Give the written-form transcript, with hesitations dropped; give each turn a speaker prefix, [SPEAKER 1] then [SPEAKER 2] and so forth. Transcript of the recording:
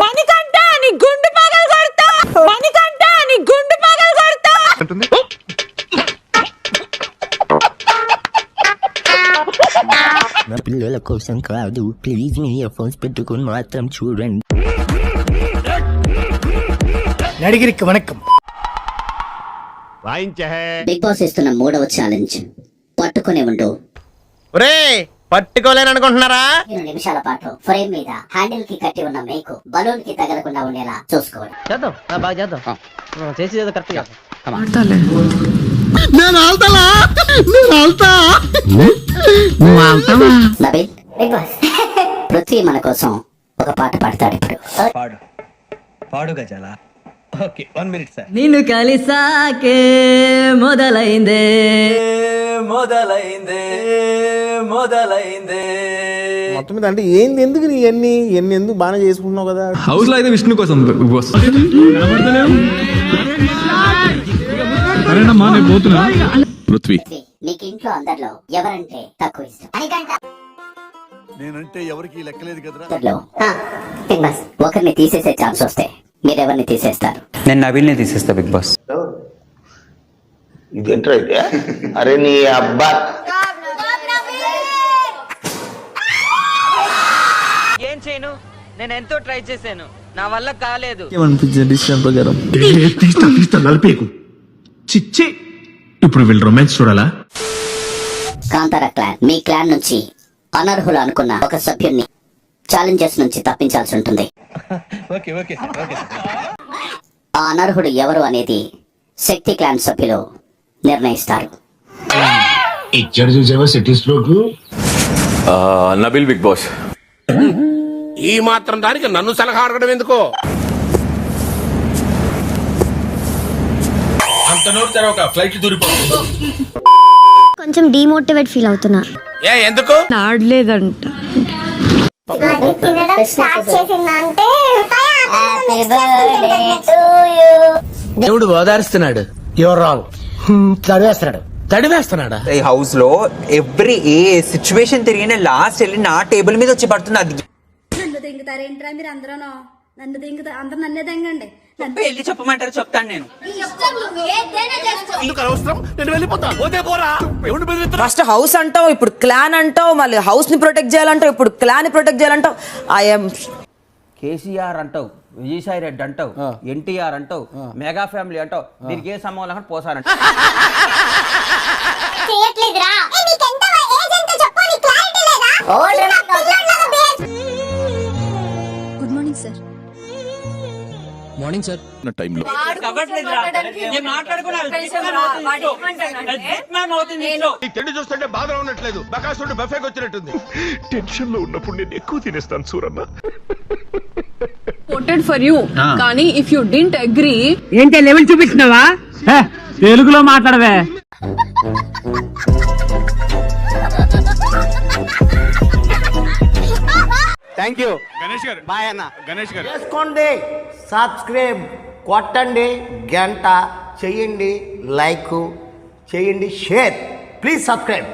[SPEAKER 1] మణికంఠ నీ గుండు పగలు కొడతా, మణికంఠ నీ గుండు పగలు కొడతా
[SPEAKER 2] అంటుంది.
[SPEAKER 3] పిల్లల కోసం కాదు, ప్లీజ్ మీ ఇయర్ ఫోన్స్ పెట్టుకుని మాత్రం చూడండి.
[SPEAKER 4] నడిగిరికి వణకం.
[SPEAKER 5] బిగ్ బాస్ ఇస్తున్న 3వ ఛాలెంజ్ పట్టుకునే ఉండు.
[SPEAKER 6] పట్టుకోలేననుకుంటున్నారా?
[SPEAKER 5] 2 నిమిషాల పాటు ఫ్రేమ్ మీద హ్యాండిల్ కి కట్టి ఉన్న మేకు బలూన్ కి తగలకుండా ఉండేలా చూసుకోవాలి.
[SPEAKER 6] చేద్దాం, బాగా చేద్దాం. చేసి కరెక్ట్ గా
[SPEAKER 5] నబీల్, బిగ్ బాస్ పృథ్వీ మన కోసం ఒక పాట పాడతాడు ఇప్పుడు.
[SPEAKER 4] పాడు గజాల. Okay, 1 minute sir.
[SPEAKER 7] నిన్ను కలిసాకే మొదలైందే
[SPEAKER 8] మొత్తం మీద అంటే ఏంది, ఎందుకు నీ ఎన్ని ఎందుకు బాగా చేసుకుంటున్నావు కదా.
[SPEAKER 2] హౌస్ లో అయితే విష్ణు కోసం బిగ్ బాస్. పృథ్వీ,
[SPEAKER 5] నీకు ఇంట్లో అందరిలో ఎవరంటే తక్కువ ఇష్టం?
[SPEAKER 9] నేనంటే ఎవరికి లెక్కలేదు కదరా.
[SPEAKER 5] అందరిలో, బిగ్ బాస్ ఒకరిని తీసేసే ఛాన్స్ వస్తే మీరెవరిని తీసేస్తారు?
[SPEAKER 10] నేను నబీల్ని తీసేస్తా బిగ్ బాస్.
[SPEAKER 6] ఇదేంట్రా అయితే? అరే నీ అబ్బా, ఏం చేయను, నేను ఎంతో ట్రై చేశాను, నా వల్ల కాలేదు.
[SPEAKER 2] తీస్తా నలిపేకు చిచ్చి. ఇప్పుడు వీళ్ళు రొమాన్స్ చూడాలా?
[SPEAKER 5] కాంతారా క్లాన్, మీ క్లాన్ నుంచి అనర్హులు అనుకున్న ఒక సభ్యుడిని ఛాలెంజెస్ నుంచి తప్పించాల్సి ఉంటుంది. ఆ అనర్హుడు ఎవరు అనేది శక్తి క్లాన్ సభ్యులు నిర్ణయిస్తారు.
[SPEAKER 2] Nabeel Bigg Boss.
[SPEAKER 9] ఈ మాత్రం దానికి నన్ను సలహా అడగడం ఎందుకో? అంత నోరు తెరవక ఫ్లైట్ దూరిపోతుంది.
[SPEAKER 1] కొంచెం డిమోటివేట్ ఫీల్ అవుతున్నా.
[SPEAKER 9] ఎందుకు?
[SPEAKER 7] ఆడలేదంట.
[SPEAKER 4] దేవుడు ఓదారుస్తున్నాడు. Your wrong. తడివేస్తున్నాడా?
[SPEAKER 10] ఈ హౌస్ లో ఎవ్రీ ఏ సిచ్యువేషన్ తిరిగిన లాస్ట్ వెళ్ళి నా టేబుల్ మీద వచ్చి పడుతుంది. అది
[SPEAKER 1] దింగుతారేంట్రా మీరు అందరూ? నన్ను దింగుతా, అందరు నన్నే దింగండి.
[SPEAKER 10] వెళ్ళి చెప్పమంటారు, చెప్తాను నేను.
[SPEAKER 7] ఫస్ట్ హౌస్ అంటావు, ఇప్పుడు క్లాన్ అంటావు, మళ్ళీ హౌస్ ని ప్రొటెక్ట్ చేయాలంటావు, ఇప్పుడు క్లాన్ ని ప్రొటెక్ట్ చేయాలంటావు. ఐఎమ్
[SPEAKER 6] కేసీఆర్ అంటావు, విజయసాయి రెడ్డి అంటావు, ఎన్టీఆర్ అంటావు, మెగా ఫ్యామిలీ అంటావు, దీనికి ఏ సంబంధం పోసారంట.
[SPEAKER 1] Good morning sir.
[SPEAKER 4] Morning sir.
[SPEAKER 2] టైంలో
[SPEAKER 9] తిండి చూస్తుంటే బాధలో ఉన్నట్లేదు, బకాసుడు బఫేకి వచ్చినట్టుంది.
[SPEAKER 2] టెన్షన్ లో ఉన్నప్పుడు నేను ఎక్కువ తినేస్తాను సూరన్న.
[SPEAKER 7] voted for you, కానీ if you didn't agree.
[SPEAKER 6] ఏంటి లెవెల్ చూపిస్తున్నావా? తెలుగులో మాట్లాడవే.
[SPEAKER 4] థ్యాంక్ యూ గణేష్ గారు. బాయ్ అన్న. గణేష్ గారు చేసుకోండి, సబ్స్క్రైబ్ కొట్టండి, గంట చేయండి, లైక్ చేయండి, షేర్. Please subscribe.